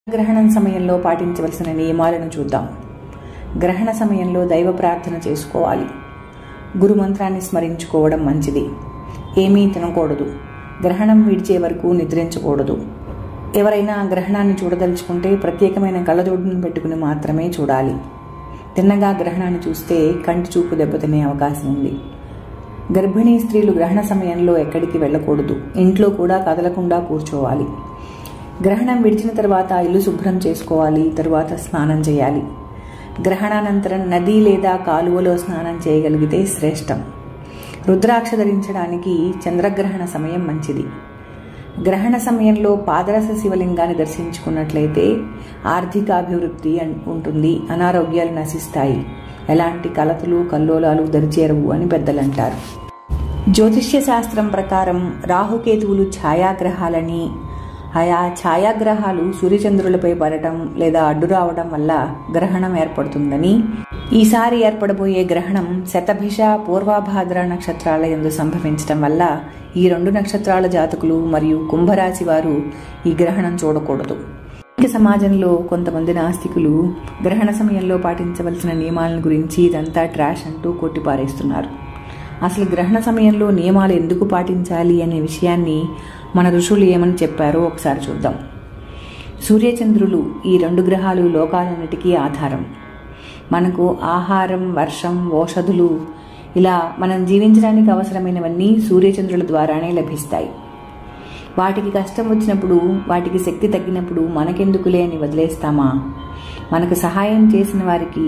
గ్రహణం సమయంలో పాటించవలసిన నియమాలను చూద్దాం. గ్రహణ సమయంలో దైవ ప్రార్థన చేసుకోవాలి. గురు మంత్రాన్ని స్మరించుకోవడం మంచిది. ఏమీ తినకూడదు. గ్రహణం విడిచే వరకు నిద్రించకూడదు. ఎవరైనా గ్రహణాన్ని చూడదలుచుకుంటే ప్రత్యేకమైన కళ్ళజోడును పెట్టుకుని మాత్రమే చూడాలి. తిన్నగా గ్రహణాన్ని చూస్తే కంటి చూపు దెబ్బతినే అవకాశం ఉంది. గర్భిణీ స్త్రీలు గ్రహణ సమయంలో ఎక్కడికి వెళ్ళకూడదు. ఇంట్లో కూడా కదలకుండా కూర్చోవాలి. గ్రహణం విడిచిన తర్వాత ఇల్లు శుభ్రం చేసుకోవాలి. తరువాత స్నానం చేయాలి. గ్రహణానంతరం నది లేదా కాలువలో స్నానం చేయగలిగితే శ్రేష్టం. రుద్రాక్ష ధరించడానికి చంద్రగ్రహణ సమయం మంచిది. గ్రహణ సమయంలో పాదరస శివలింగాన్ని దర్శించుకున్నట్లయితే ఆర్థికాభివృద్ధి ఉంటుంది, అనారోగ్యాలు నశిస్తాయి, ఎలాంటి కలతలు కల్లోలాలు దరిచేరవు అని పెద్దలంటారు. జ్యోతిష్య శాస్త్రం ప్రకారం రాహుకేతువులు ఛాయాగ్రహాలని, ఆయా ఛాయాగ్రహాలు సూర్యచంద్రులపై పడటం లేదా అడ్డు రావడం వల్ల గ్రహణం ఏర్పడుతుందని, ఈసారి ఏర్పడబోయే గ్రహణం శతభిష పూర్వభాద్ర నక్షత్రాల యందు సంభవించటం వల్ల ఈ 2 నక్షత్రాల జాతకులు మరియు కుంభరాశి వారు ఈ గ్రహణం చూడకూడదు. సమాజంలో కొంతమంది నాస్తికులు గ్రహణ సమయంలో పాటించవలసిన నియమాలను గురించి ఇదంతా ట్రాష్ అంటూ కొట్టిపారేస్తున్నారు. అసలు గ్రహణ సమయంలో నియమాలు ఎందుకు పాటించాలి అనే విషయాన్ని మన ఋషులు ఏమని చెప్పారో ఒకసారి చూద్దాం. సూర్యచంద్రులు ఈ 2 గ్రహాలు లోకాలన్నిటికీ ఆధారం. మనకు ఆహారం, వర్షం, ఔషధులు ఇలా మనం జీవించడానికి అవసరమైనవన్నీ సూర్యచంద్రుల ద్వారానే లభిస్తాయి. వాటికి కష్టం వచ్చినప్పుడు, వాటికి శక్తి తగ్గినప్పుడు మనకెందుకులే అని వదిలేస్తామా? మనకు సహాయం చేసిన వారికి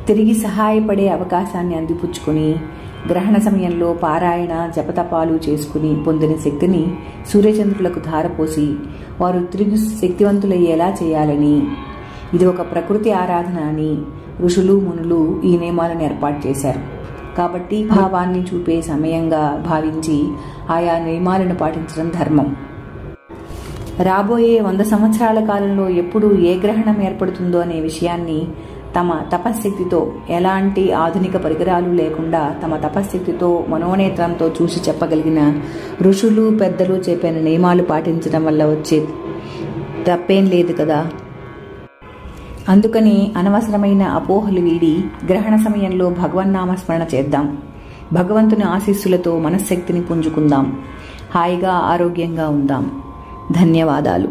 తిరిగి సహాయపడే అవకాశాన్ని అందిపుచ్చుకొని గ్రహణ సమయంలో పారాయణ జపతపాలు చేసుకుని పొందిన శక్తిని సూర్యచంద్రులకు ధారపోసి వారు తిరిగి శక్తివంతులయ్యేలా చేయాలని, ఇది ఒక ప్రకృతి ఆరాధన అని ఋషులు మునులు ఈ నియమాలను ఏర్పాటు చేశారు. కాబట్టి భావాన్ని చూపే సమయంగా భావించి ఆయా నియమాలను పాటించడం ధర్మం. రాబోయే 100 సంవత్సరాల కాలంలో ఎప్పుడు ఏ గ్రహణం ఏర్పడుతుందో అనే విషయాన్ని తమ తపశ్శక్తితో, ఎలాంటి ఆధునిక పరికరాలు లేకుండా తమ తపశ్శక్తితో మనోనేత్రంతో చూసి చెప్పగలిగిన ఋషులు పెద్దలు చెప్పిన నియమాలు పాటించడం వల్ల వచ్చే తప్పేం లేదు కదా. అందుకని అనవసరమైన అపోహలు వీడి గ్రహణ సమయంలో భగవన్నామస్మరణ చేద్దాం. భగవంతుని ఆశీస్సులతో మనశ్శక్తిని పుంజుకుందాం. హాయిగా ఆరోగ్యంగా ఉందాం. ధన్యవాదాలు.